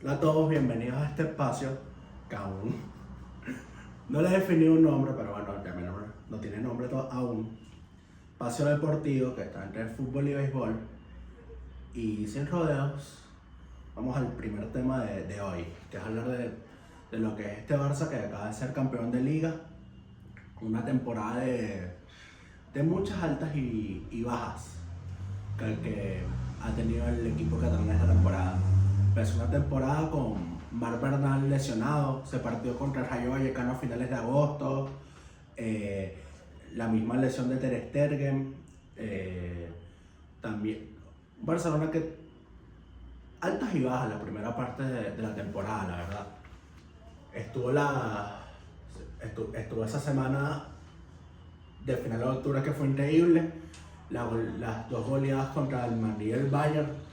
Hola a todos, bienvenidos a este espacio que aún no le he definido un nombre, pero bueno, no tiene nombre aún. Espacio deportivo que está entre el fútbol y béisbol y sin rodeos. Vamos al primer tema de hoy, que es hablar de lo que es este Barça que acaba de ser campeón de liga. Una temporada de muchas altas y bajas que ha tenido el equipo catalán esta temporada. Empezó una temporada con Marc Bernal lesionado, se partió contra el Rayo Vallecano a finales de agosto, la misma lesión de Ter Stegen, también Barcelona que altas y bajas la primera parte de la temporada, la verdad. Estuvo esa semana de final de octubre que fue increíble, las dos goleadas contra el Madrid y el Bayern.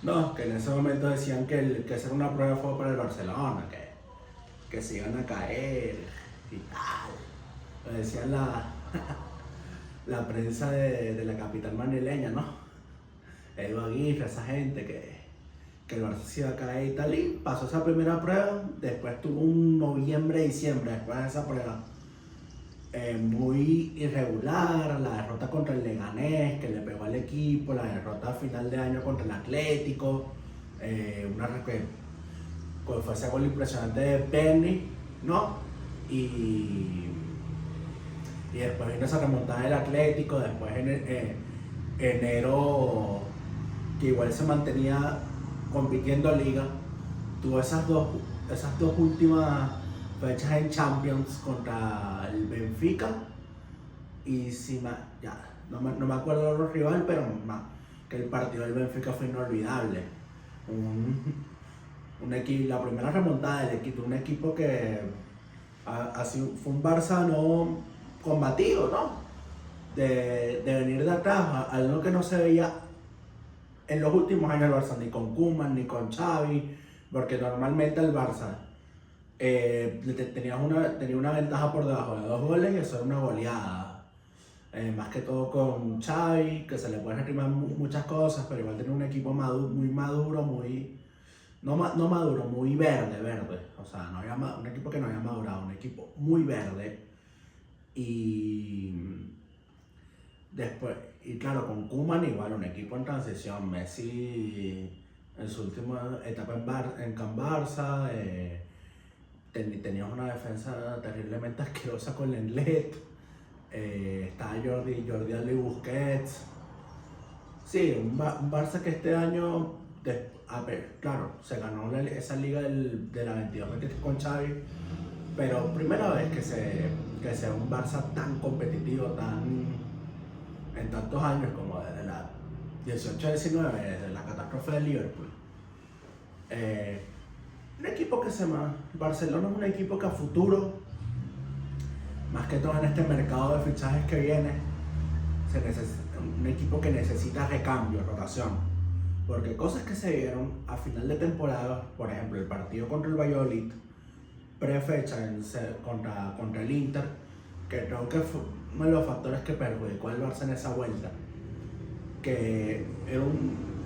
No, que en ese momento decían que esa era una prueba de fuego para el Barcelona, que se iban a caer y tal. Lo decían la prensa de la capital madrileña, ¿no? Edu Aguirre, esa gente que el Barça se iba a caer y tal. Y pasó esa primera prueba, después tuvo un noviembre, diciembre, después de esa prueba. Muy irregular, la derrota contra el Leganés, que le pegó al equipo, la derrota a final de año contra el Atlético, fue ese gol impresionante de Penny, ¿no? Y después vino esa remontada del Atlético, después en enero, que igual se mantenía compitiendo en liga, tuvo esas dos últimas fechas en Champions contra el Benfica y no me acuerdo de los rivales, pero que el partido del Benfica fue inolvidable. La primera remontada del equipo, un equipo que fue un Barça no combatido, ¿no? De venir de atrás, algo que no se veía en los últimos años del Barça, ni con Koeman ni con Xavi, porque normalmente el Barça tenía una ventaja por debajo de 2 goles y eso era una goleada. Más que todo con Xavi, que se le pueden reclamar muchas cosas, pero igual tenía un equipo muy maduro, no maduro, muy verde. O sea, un equipo que no había madurado, un equipo muy verde. Y claro, con Koeman igual, un equipo en transición. Messi en su última etapa en Can Barça, teníamos una defensa terriblemente asquerosa con Lenglet, estaba Jordi Alba y Busquets. Sí, un Barça que este año, claro, se ganó esa liga de la 22-23 con Xavi, pero primera vez que sea un Barça tan competitivo, en tantos años como desde la 18-19, desde la catástrofe de Liverpool. Un equipo Barcelona es un equipo que a futuro, más que todo en este mercado de fichajes que viene, un equipo que necesita recambio, rotación. Porque cosas que se vieron a final de temporada, por ejemplo, el partido contra el Valladolid, prefecha contra el Inter, que creo que fue uno de los factores que perjudicó al Barça en esa vuelta, que era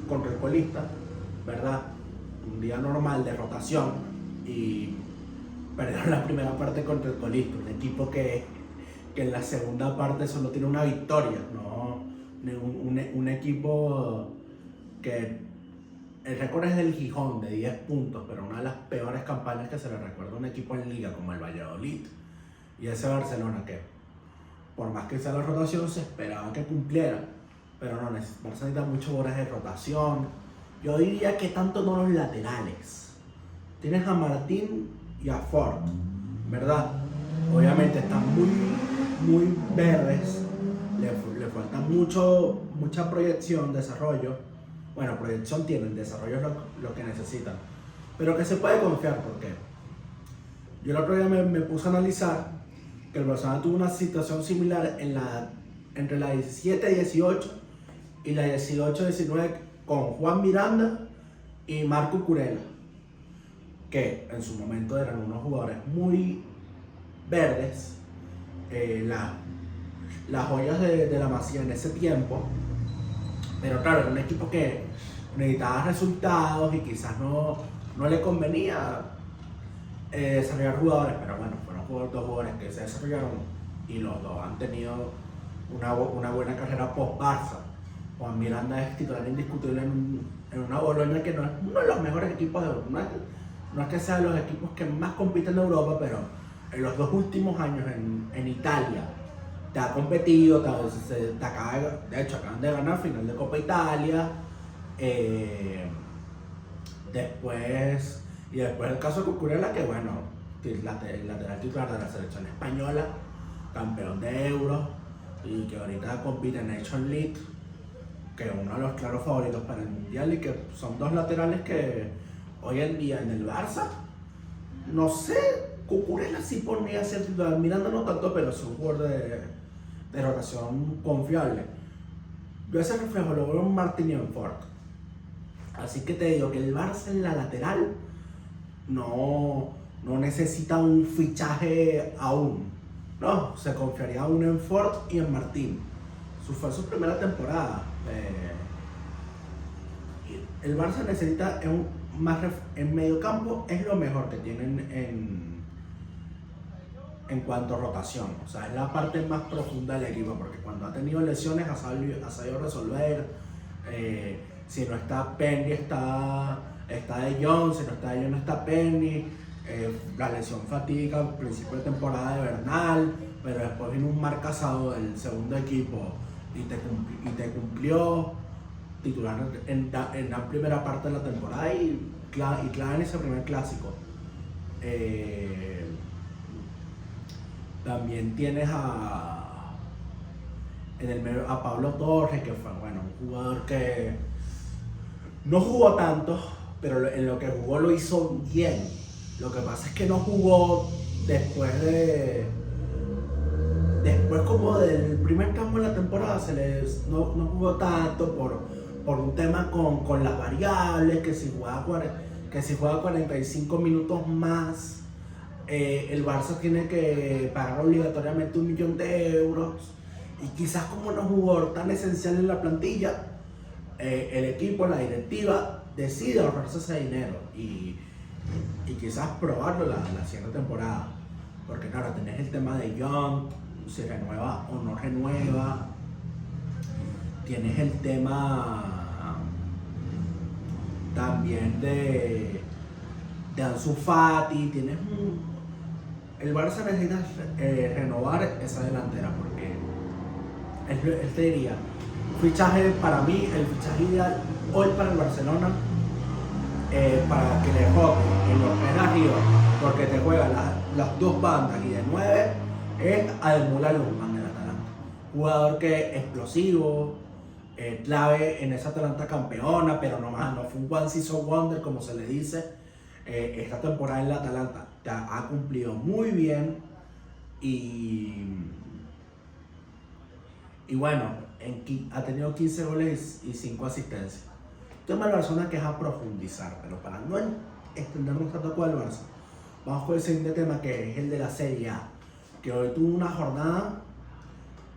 contra el colista, ¿verdad? Un día normal de rotación y perdieron la primera parte contra el colista, un equipo que en la segunda parte solo tiene una victoria, ¿no? Un equipo que el récord es del Gijón de 10 puntos, pero una de las peores campañas que se le recuerda a un equipo en liga como el Valladolid. Y ese Barcelona que, por más que sea la rotación, se esperaba que cumpliera, pero no, Barça necesita muchos goles de rotación. Yo diría que tanto no los laterales. Tienes a Martín y a Ford, ¿verdad? Obviamente están muy verdes, le falta mucha proyección, desarrollo. Bueno, proyección tienen, desarrollo es lo que necesitan, pero que se puede confiar, porque yo el otro día me puse a analizar que el Barcelona tuvo una situación similar entre la 17-18 y la 18-19 con Juan Miranda y Marco Curella, que en su momento eran unos jugadores muy verdes, las joyas de la Masía en ese tiempo, pero claro, era un equipo que necesitaba resultados y quizás no no le convenía desarrollar jugadores, pero bueno, fueron dos jugadores que se desarrollaron y los dos han tenido una buena carrera post-Barça. Juan Miranda es titular indiscutible en una Boloña que no es uno de los mejores equipos de Europa. No es que sea de los equipos que más compiten en Europa, pero en los 2 últimos años en Italia te ha competido, de hecho acaban de ganar final de Copa Italia. Después el caso de Cucurella, que bueno, el lateral titular de la selección española, campeón de Euro, y que ahorita compite en Nation League, que es uno de los claros favoritos para el Mundial, y que son dos laterales que hoy en día en el Barça, no sé, Cucurella sí podría ser titular, Miranda no tanto, pero es un jugador de rotación confiable. Yo ese reflejo lo veo en Martín y en Ford. Así que te digo que el Barça en la lateral no necesita un fichaje aún. No, se confiaría aún en Ford y en Martín. Fue su primera temporada. El Barça necesita en medio campo, es lo mejor que tienen en cuanto a rotación. O sea, es la parte más profunda del equipo, porque cuando ha tenido lesiones ha sabido resolver. Si no está Penny, está De Jong, si no está De Jong, está Penny. La lesión fatiga al principio de temporada de Bernal, pero después vino un Marc Casado del segundo equipo y te cumplió titular en la primera parte de la temporada y clave en ese primer clásico. También tienes en el medio a Pablo Torres, que fue un jugador que no jugó tanto, pero en lo que jugó lo hizo bien. Lo que pasa es que no jugó después como del primer campo de la temporada, no jugó tanto por un tema con las variables, que si juega 45 minutos más, el Barça tiene que pagar obligatoriamente 1 millón de euros, y quizás como no jugó tan esencial en la plantilla, el equipo, la directiva, decide ahorrarse ese dinero y quizás probarlo la siguiente temporada, porque claro, tenés el tema de Young, si renueva o no renueva, tienes el tema también de Ansu Fati, el Barça necesita renovar esa delantera, porque él te diría, para mí, el fichaje ideal hoy para el Barcelona, para que le juegue en los pies arriba, porque te juega las dos bandas y de 9, es Ademola Lookman del Atalanta. Jugador que es explosivo, clave en esa Atalanta campeona, pero no fue un one season wonder como se le dice. Esta temporada en la Atalanta ha cumplido muy bien y bueno, ha tenido 15 goles y 5 asistencias. Tema del Barcelona que es a profundizar, pero para no extendernos tanto con el Barça, vamos con el siguiente tema, que es el de la Serie A, que hoy tuvo una jornada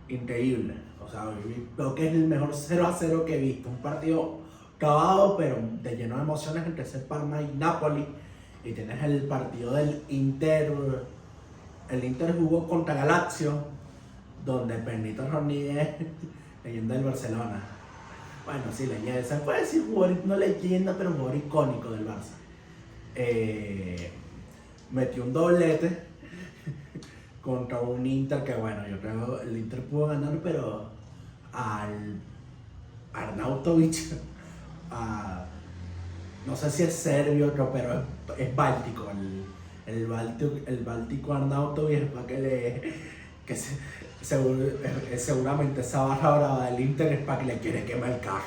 increíble. O sea, creo que es el mejor 0-0 que he visto, un partido acabado pero de lleno de emociones entre Parma y Napoli. Y tienes el partido del Inter. El Inter jugó contra la Lazio, donde Benito Rodríguez, leyenda del Barcelona. Bueno, sí, leyenda, se puede decir jugador, no leyenda, pero un jugador icónico del Barça. Metió un doblete contra un Inter que, bueno, yo creo que el Inter pudo ganar, pero al Arnautovic, no sé si es serbio, pero es báltico, el báltico Arnautovic, para seguramente esa barra brava del Inter es para que le quiere quemar el carro.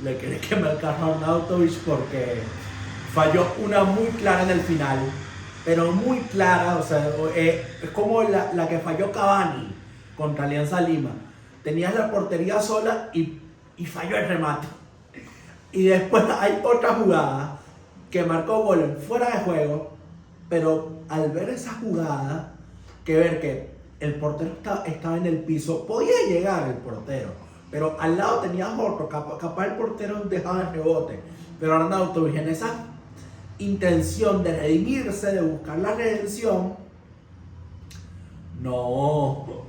Le quiere quemar el carro a Arnautovic porque falló una muy clara en el final, pero muy clara, o sea, es como la que falló Cavani contra Alianza Lima. Tenías la portería sola y falló el remate. Y después hay otra jugada que marcó gol fuera de juego, pero al ver esa jugada, ver que el portero estaba en el piso, podía llegar el portero, pero al lado tenías otro, capaz el portero dejaba el rebote, pero Arnautovic en esa intención de redimirse, de buscar la redención, no,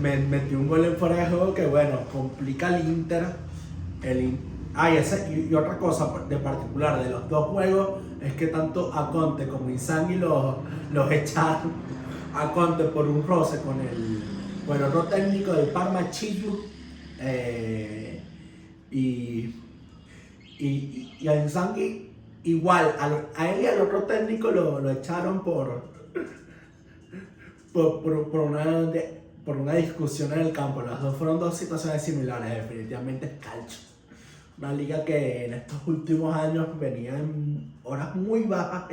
metió un gol en fuera de juego que bueno, complica al Inter. Y otra cosa de particular de los dos juegos es que tanto a Conte como Inzaghi los echaron a Conte por un roce con el otro técnico del Parma, Chiyu, y a Inzaghi igual, a él y al otro técnico lo echaron por una discusión en el campo. Las dos fueron dos situaciones similares, definitivamente es calcio. Una liga que en estos últimos años venía en horas muy bajas,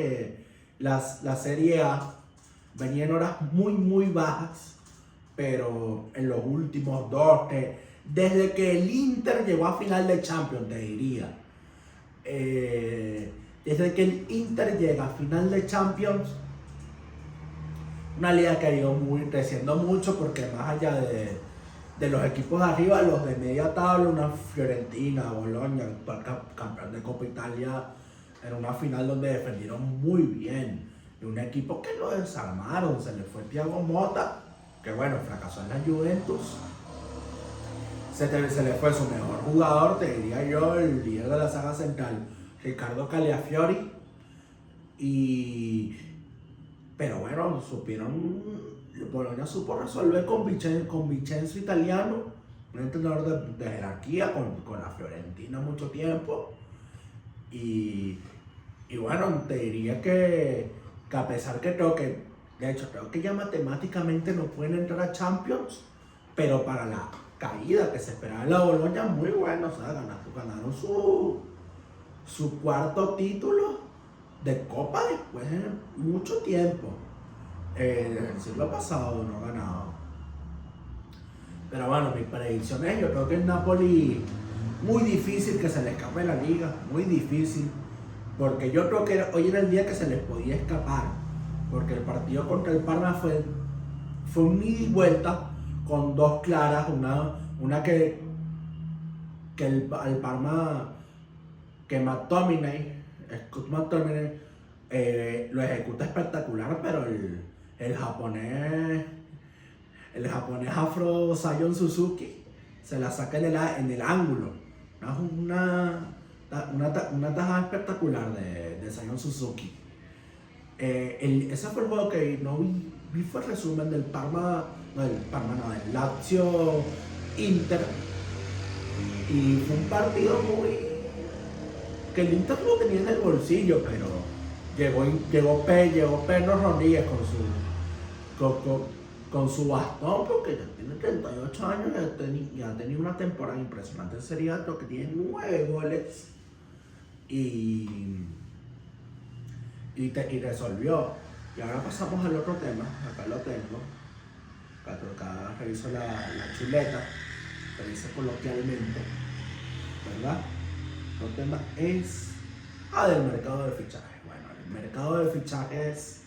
la Serie A venía en horas muy bajas, pero en los últimos desde que el Inter llegó a final de Champions, te diría, desde que el Inter llega a final de Champions, una liga que ha ido creciendo mucho, porque más allá de los equipos de arriba, los de media tabla, una Fiorentina, Bologna, campeón de Copa Italia, en una final donde defendieron muy bien, y un equipo que lo desarmaron. Se le fue Thiago Motta, que bueno, fracasó en la Juventus, se le fue su mejor jugador, te diría yo, el líder de la saga central, Riccardo Calafiori, pero bueno, Bologna supo resolver con Vincenzo Italiano, un entrenador de jerarquía, con la Fiorentina mucho tiempo. Y bueno, te diría que a pesar que creo que ya matemáticamente no pueden entrar a Champions, pero para la caída que se esperaba en la Bologna, muy bueno, o sea, ganaron su cuarto título de Copa después de mucho tiempo. Desde el siglo pasado no ha ganado. Pero bueno, mi predicción es, yo creo que el Napoli, muy difícil que se le escape la liga, muy difícil, porque yo creo que hoy era el día que se les podía escapar, porque el partido contra el Parma fue un ida y vuelta con dos claras, una que el Parma, que Scott McTominay lo ejecuta espectacular, pero el japonés Afro Sion Suzuki se la saca en el ángulo. Una tajada espectacular de Sion Suzuki. Ese fue el juego que no vi, fue el resumen del del Lazio Inter. Y fue un partido que el Inter lo tenía en el bolsillo, pero llegó Pedro Rodríguez con su bastón, porque ya tiene 38 años y ha tenido una temporada impresionante en Serie A, creo que tiene 9 goles y resolvió. Y ahora pasamos al otro tema. Acá lo tengo, acá reviso la chuleta, reviso coloquialmente, ¿verdad? El tema es del mercado de fichajes. Bueno, el mercado de fichajes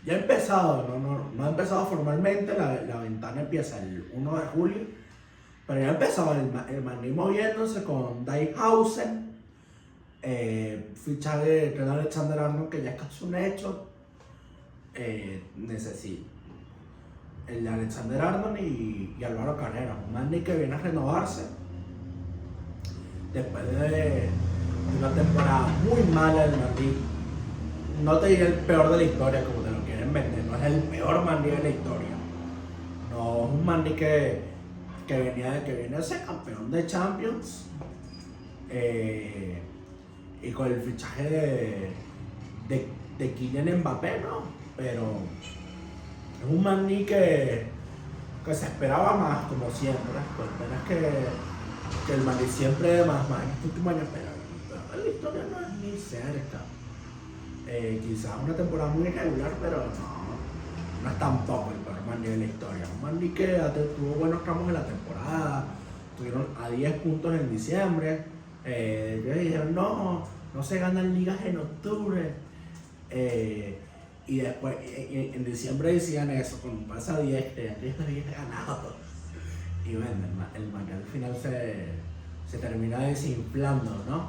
ya ha empezado, no ha empezado formalmente, la ventana empieza el 1 de julio, pero ya ha empezado el Madrid moviéndose con Dijkhuizen, fichaje de Trent Alexander-Arnold, que ya es casi un hecho. Necesito el de Alexander-Arnold y Álvaro Carrera, un Madrid que viene a renovarse después de una temporada muy mala del Madrid. No te diré el peor de la historia como te lo quieren vender, no es el peor Madrid de la historia. No es un Madrid que viene a ser campeón de Champions, y con el fichaje de Kylian Mbappé, ¿no? Pero es un Madrid que se esperaba más, como siempre. Pues apenas que el Madrid siempre más en este último año, pero la historia no es ni cerca. Quizás una temporada muy irregular, pero no es tampoco el peor Madrid de la historia. Un Madrid que tuvo buenos tramos en la temporada, estuvieron a 10 puntos en diciembre. Ellos dijeron, no se ganan ligas en octubre. Y después en diciembre decían eso, con un pase a 10, que ya había ganado. Y bueno, el Madrid al final se termina desinflando, ¿no?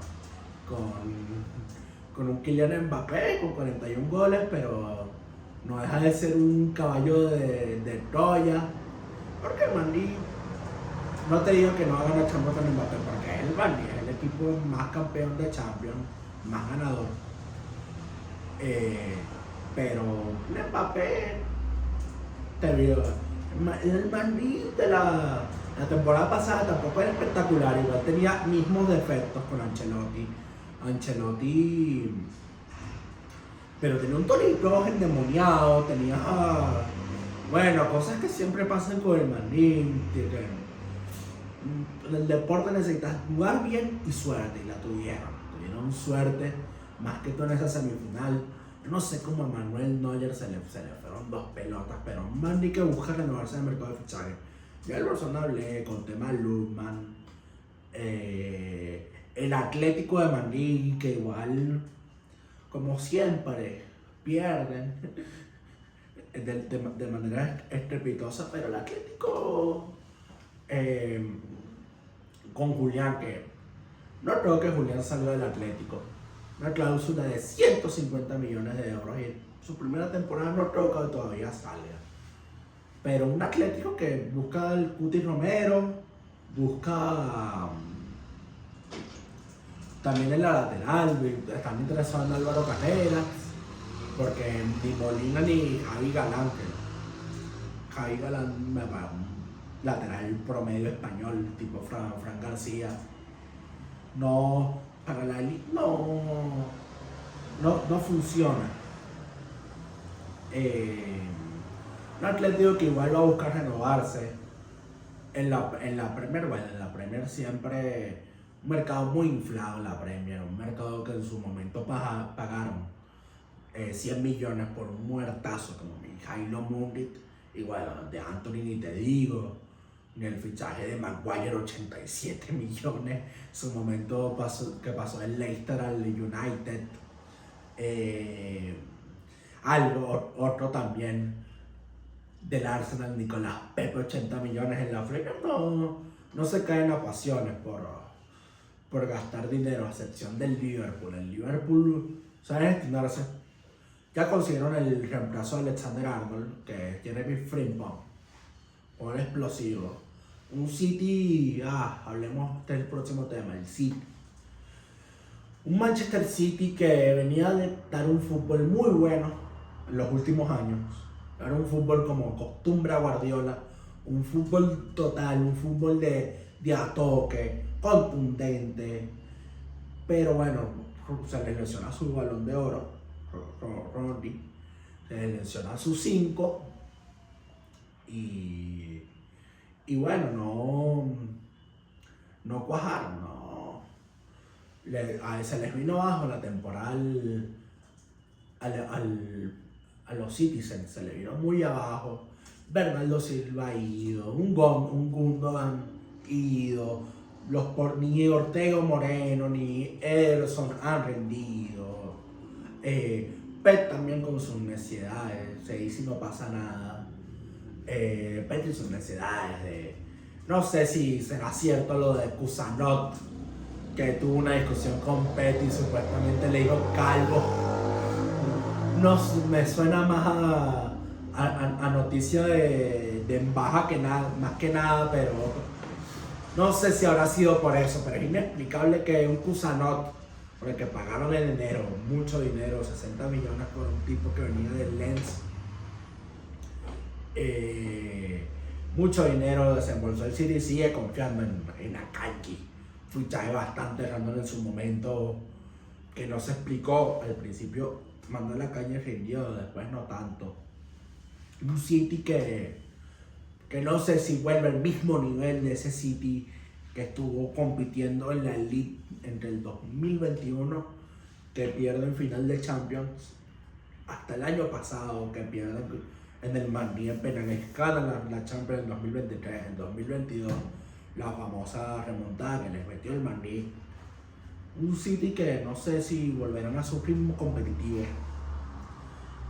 con un Kylian Mbappé con 41 goles, pero no deja de ser un caballo de Troya. Porque el Madrid, no te digo que no va a ganar Champions con Mbappé, porque es el Madrid, es el equipo más campeón de Champions, más ganador. Pero Mbappé, te digo, el Madrid de la temporada pasada tampoco era espectacular, igual tenía mismos defectos con Ancelotti, pero tenía un Toni Kroos endemoniado, tenía, bueno, cosas que siempre pasan con el Madrid, en el deporte necesitas jugar bien y suerte, y la tuvieron suerte, más que todo en esa semifinal. No sé cómo a Manuel Neuer se le fueron 2 pelotas, pero un Madrid que busca renovarse en el mercado de fichajes. Yo el Barcelona hablé con tema Lukman, el Atlético de Madrid, que igual, como siempre, pierden de manera estrepitosa, pero el Atlético con Julián, que no creo que Julián salga del Atlético, una cláusula de 150 millones de euros y en su primera temporada no creo que todavía salga. Pero un Atlético que busca al Cuti Romero, busca también en la lateral, están interesados en Álvaro Carreras, porque ni Molina ni Javi Galán, que Javi Galán me parece un lateral promedio español, tipo Fran García, no, para la elite no funciona. Un Atlético que igual va a buscar renovarse en la Premier. Bueno, en la Premier siempre un mercado muy inflado, la Premier, un mercado que en su momento pagaron 100 millones por un muertazo como Mijailo Mudryk, y bueno, de Anthony ni te digo, ni el fichaje de Maguire 87 millones, en su momento pasó del Leicester al United. Otro también del Arsenal, Nicolás Pepe, 80 millones en la Premier. No se caen a pasiones por gastar dinero, a excepción del Liverpool. El Liverpool sabe destinarse. Ya consiguieron el reemplazo de Alexander Arnold, que es Jeremy Frimpong, un explosivo. Un City, hablemos del próximo tema, el City. Un Manchester City que venía de dar un fútbol muy bueno en los últimos años. Era un fútbol como acostumbra Guardiola, un fútbol total, un fútbol de ataque, contundente. Pero bueno, se les lesiona su Balón de Oro, Rodri, se les lesiona su 5 y bueno, no cuajaron, se les vino abajo la temporada a los Citizens, se les vino muy abajo. Bernardo Silva ha ido, un Gundogan ido, ni Ortega Moreno ni Ederson han rendido. Pep también con sus necesidades, se dice y no pasa nada. Pep y sus necesidades no sé si será cierto lo de Kusanov, que tuvo una discusión con Pep y supuestamente le dijo calvo. No, me suena más a noticia de embaja que nada, más que nada, pero no sé si habrá sido por eso, pero es inexplicable que un Kusanov, por el que pagaron en enero mucho dinero, 60 millones por un tipo que venía del Lens, mucho dinero desembolsó el City, sigue confiando en Akanji, fichaje bastante random en su momento, que no se explicó al principio. Mandó la caña y rindió, después no tanto. Un City que no sé si vuelve al mismo nivel de ese City que estuvo compitiendo en la Elite entre el 2021, que pierde en final de Champions, hasta el año pasado, que pierde en el Madrid en Penal la Champions en 2023, en 2022, la famosa remontada que les metió el Madrid. Un City que no sé si volverán a su ritmo competitivo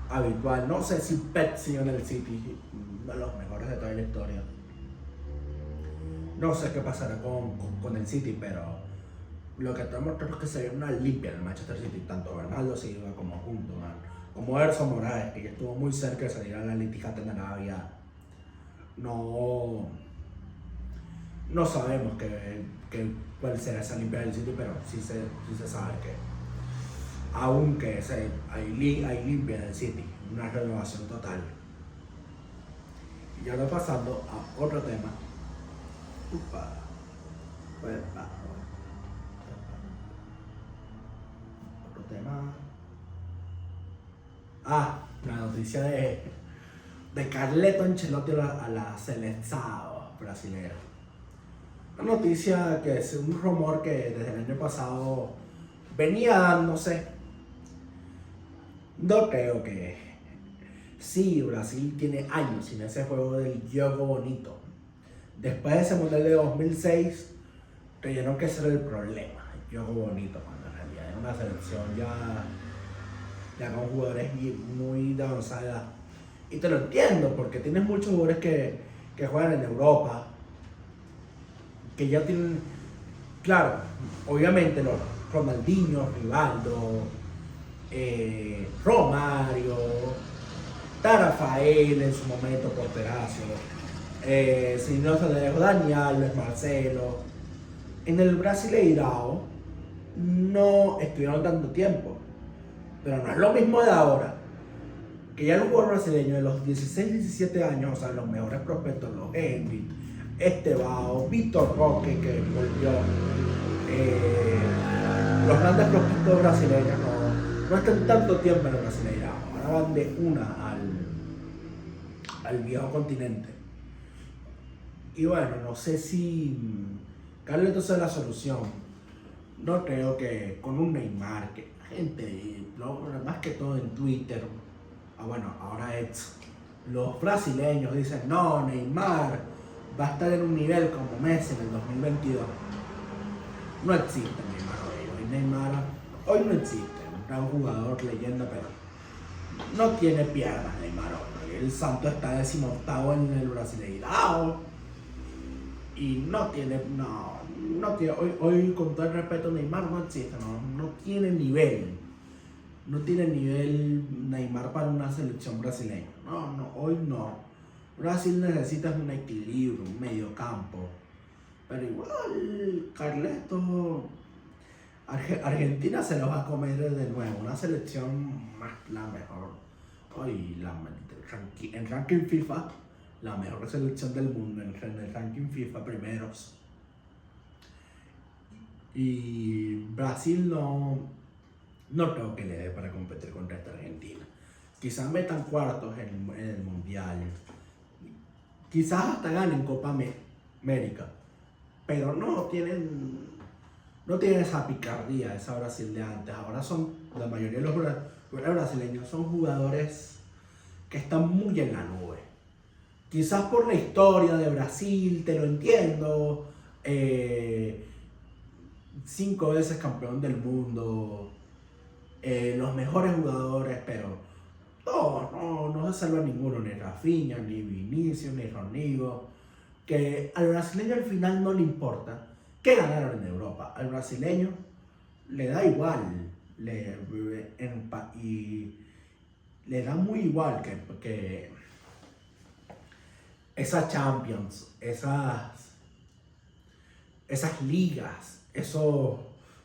habitual. No sé si Pep sigue en el City, uno de los mejores de toda la historia. No sé qué pasará con el City, pero lo que tenemos es que se ve una limpia en el Manchester City, tanto Bernardo Silva como Gundogan, como Erson Moraes, que ya estuvo muy cerca de salir a la Al-Ittihad en Arabia. No sabemos cuál será esa limpia del City, pero sí se sabe que aunque hay limpia del City, una renovación total. Y ahora pasando a otro tema. Otro tema. La noticia de Carleto Ancelotti a la selección brasileña. Una noticia que es un rumor que desde el año pasado venía dándose. No creo que sí, Brasil tiene años sin ese juego del juego bonito. Después de ese mundial de 2006, creyeron que ese era el problema, el juego bonito, cuando en realidad era una selección ya con jugadores muy de avanzada edad. Y te lo entiendo, porque tienes muchos jugadores que juegan en Europa, que ya tienen, claro, obviamente los Ronaldinho, Rivaldo, Romario, Rafael en su momento, porterazo, si no se le dejó Dani Alves, Marcelo. En el Brasileirao no estuvieron tanto tiempo, pero no es lo mismo de ahora, que ya el jugador brasileño de los 16, 17 años, o sea, los mejores prospectos, los Henry, Estevao, Vitor Roque, que volvió, los grandes prospectos brasileños no están tanto tiempo en el Brasileirao, ahora van de una al viejo continente. Y bueno, no sé si Carleto sea la solución. No creo que con un Neymar, que gente, más que todo en Twitter, ahora los brasileños dicen, no, Neymar va a estar en un nivel como Messi en el 2022. No existe Neymar hoy no existe, un gran jugador, leyenda, pero no tiene piernas Neymar hoy. El Santo está 18º en el Brasileirao y no tiene, hoy con todo el respeto, Neymar no existe, no tiene nivel. No tiene nivel Neymar para una selección brasileña. Hoy no. Brasil necesita un equilibrio, un medio campo. Pero igual, Carleto, Argentina se lo va a comer de nuevo. Una selección más la mejor. Hoy, en ranking FIFA, la mejor selección del mundo. En el ranking FIFA, primeros. Y Brasil no creo que le dé para competir contra esta Argentina. Quizás metan cuartos en el Mundial. Quizás hasta ganen Copa América. Pero no tienen esa picardía, esa Brasil de antes. Ahora la mayoría de los brasileños son jugadores que están muy en la nube. Quizás por la historia de Brasil, te lo entiendo. 5 veces campeón del mundo. Los mejores jugadores, pero no se salva ninguno, ni Rafinha, ni Vinicius, ni Rodrigo. Que al brasileño al final no le importa que ganaron en Europa. Al brasileño le da igual, y le da muy igual que esas Champions, esas ligas, esos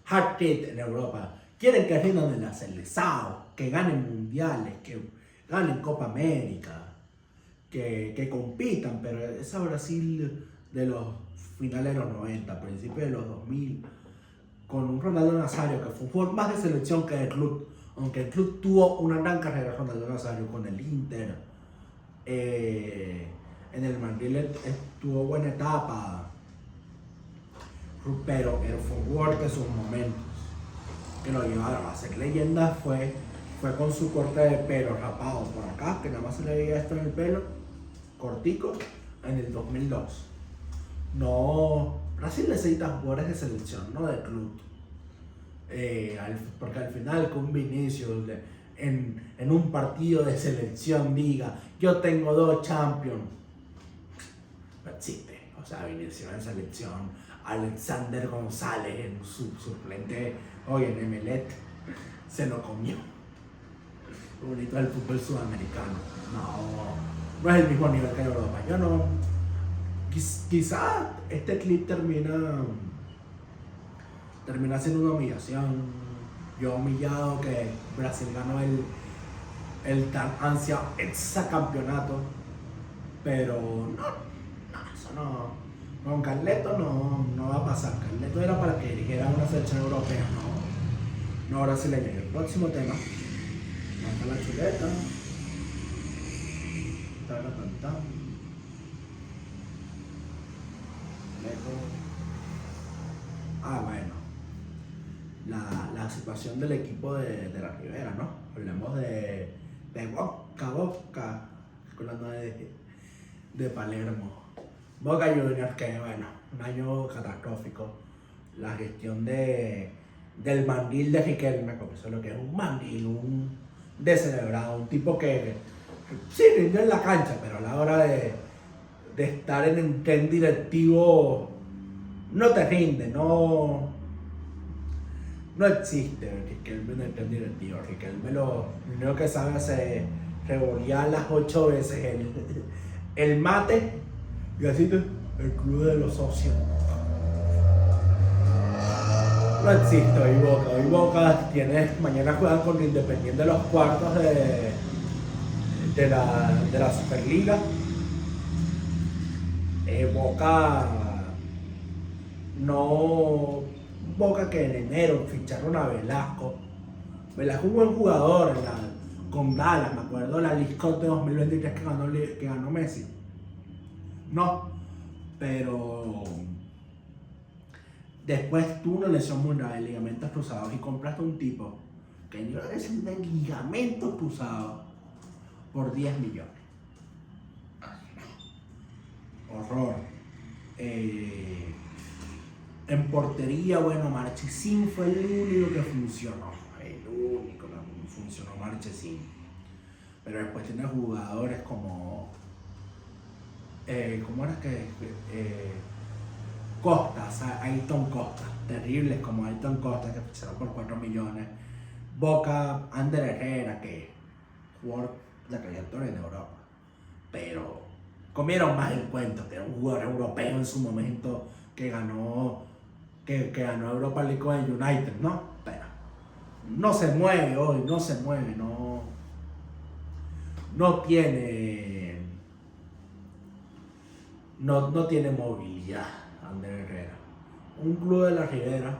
hard hit en Europa. Quieren que rindan en la selección, que ganen mundiales, que ganen Copa América, que compitan, pero esa Brasil de los finales de los 90, principios de los 2000, con un Ronaldo Nazario que fue un jugador más de selección que de club, aunque el club tuvo una gran carrera, Ronaldo Nazario con el Inter, en el Madrid tuvo buena etapa, pero fue un jugador que sus momentos que lo llevaron a ser leyenda fue con su corte de pelo rapado por acá, que nada más se le veía esto en el pelo, cortico, en el 2002. Brasil necesita jugadores de selección, no de club. Porque al final con Vinicius en un partido de selección diga, yo tengo 2 Champions, no existe. O sea, Vinicius en selección, Alexander González, en su suplente hoy en Emelec, se lo comió. Lo bonito del fútbol sudamericano. No es el mismo nivel que en Europa. Yo no. Quizá este clip termina siendo una humillación. Yo humillado que Brasil ganó el tan ansiado hexacampeonato. Pero eso no. Con Carleto no va a pasar. Carleto era para que dirigiera una selección europea, no brasileña. Y el próximo tema, manda la chuleta. Bueno. La situación del equipo de la Ribera, ¿no? Hablemos de Boca, hablando de Palermo. Boca Juniors, que bueno, un año catastrófico. La gestión del mandil de Riquelme, como eso es lo que es un mandil, un descerebrado, un tipo que sí rindió en la cancha, pero a la hora de estar en un tren directivo no te rinde, no existe Riquelme en el tren directivo. Riquelme lo único que sabe es revolear las 8 veces el mate y así el club de los socios. No existe hoy Boca mañana juegan con Independiente de los cuartos de la Superliga. Boca que en enero ficharon a Velasco. Velasco es un buen jugador con Dallas, me acuerdo la League Cup de 2023 que ganó Messi. No, pero después tuvo una lesión muy grave de ligamentos cruzados y compraste un tipo que tenía una lesión de ligamentos cruzados por 10 millones. Horror. En portería, bueno, Marchesín fue el único que funcionó. Marchesín. Pero después tiene jugadores como ¿cómo era que? Ayrton Costa, terribles como Ayrton Costa, que ficharon por 4 millones. Boca, Ander Herrera, que jugó de trayectoria en Europa, pero comieron más el cuento, que era un jugador europeo en su momento que ganó Europa League con el United, ¿no? Pero no se mueve hoy, no tiene movilidad Ander Herrera. Un club de la Ribera,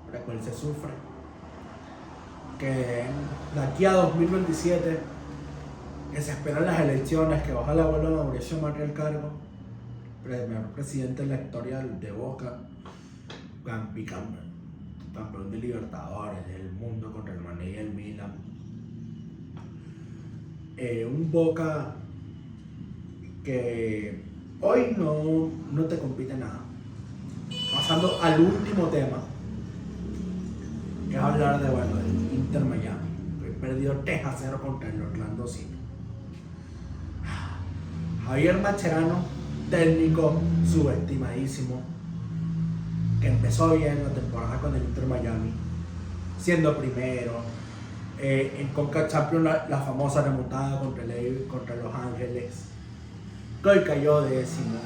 para el cual se sufre, que de aquí a 2027, que se esperan las elecciones, que ojalá vuelva Mauricio Macri al cargo, primer presidente en la historia de Boca, campeón de Libertadores, del mundo contra el Mané y el Milan. Un Boca que hoy no te compite nada. Pasando al último tema, que es hablar del Inter Miami. Perdió 3-0 contra el Orlando City. Javier Mascherano, técnico subestimadísimo, que empezó bien la temporada con el Inter Miami, siendo primero. En Conca Champions la famosa remontada contra Los Ángeles. Que hoy cayó décimo.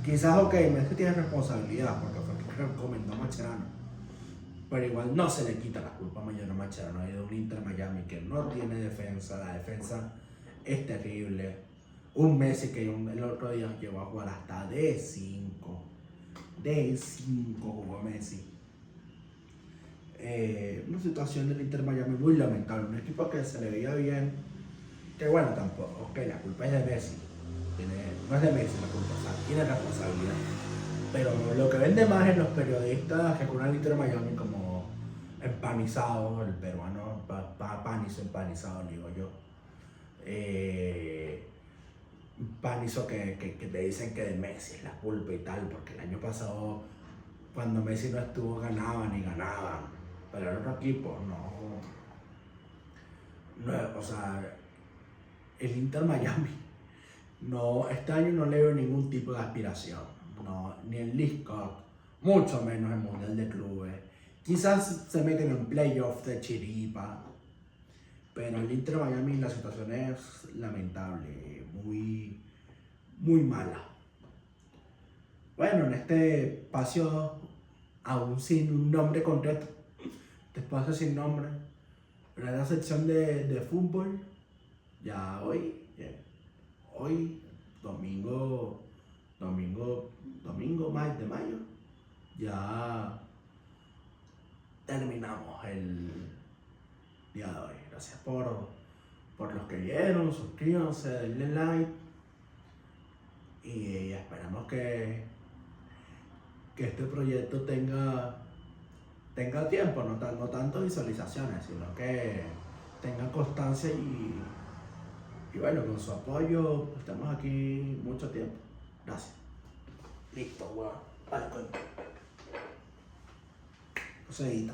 Quizás, Messi tiene responsabilidad porque fue el que recomendó a Mascherano, pero igual no se le quita la culpa mayor a Mascherano. Hay de un Inter Miami que no tiene defensa, la defensa es terrible. Un Messi que el otro día llegó a jugar hasta D5 jugó Messi. Una situación del Inter Miami muy lamentable, un equipo que se le veía bien, que bueno, tampoco, la culpa es de Messi. No es de Messi la culpa, o sea, tiene responsabilidad. Pero lo que vende más en los periodistas que con el Inter Miami como empanizado, el peruano, empanizado, digo yo. Panizo que te dicen que de Messi es la culpa y tal, porque el año pasado, cuando Messi no estuvo, ganaban, pero el otro equipo o sea, el Inter Miami este año no le veo ningún tipo de aspiración. no, ni el League Cup, mucho menos el Mundial de Clubes. Quizás se meten en playoff de chiripa, pero el Inter Miami la situación es lamentable, muy, muy mala. Bueno, en este espacio, aún sin un nombre concreto, este espacio sin nombre, pero en la sección de fútbol, ya hoy, domingo más de mayo, ya terminamos el día de hoy. Gracias por los que vieron, suscríbanse, denle like y esperamos que este proyecto tenga tiempo, no tanto visualizaciones, sino que tenga constancia y bueno, con su apoyo estamos aquí mucho tiempo. Gracias. Listo, weón. Vale, coño. No se edita.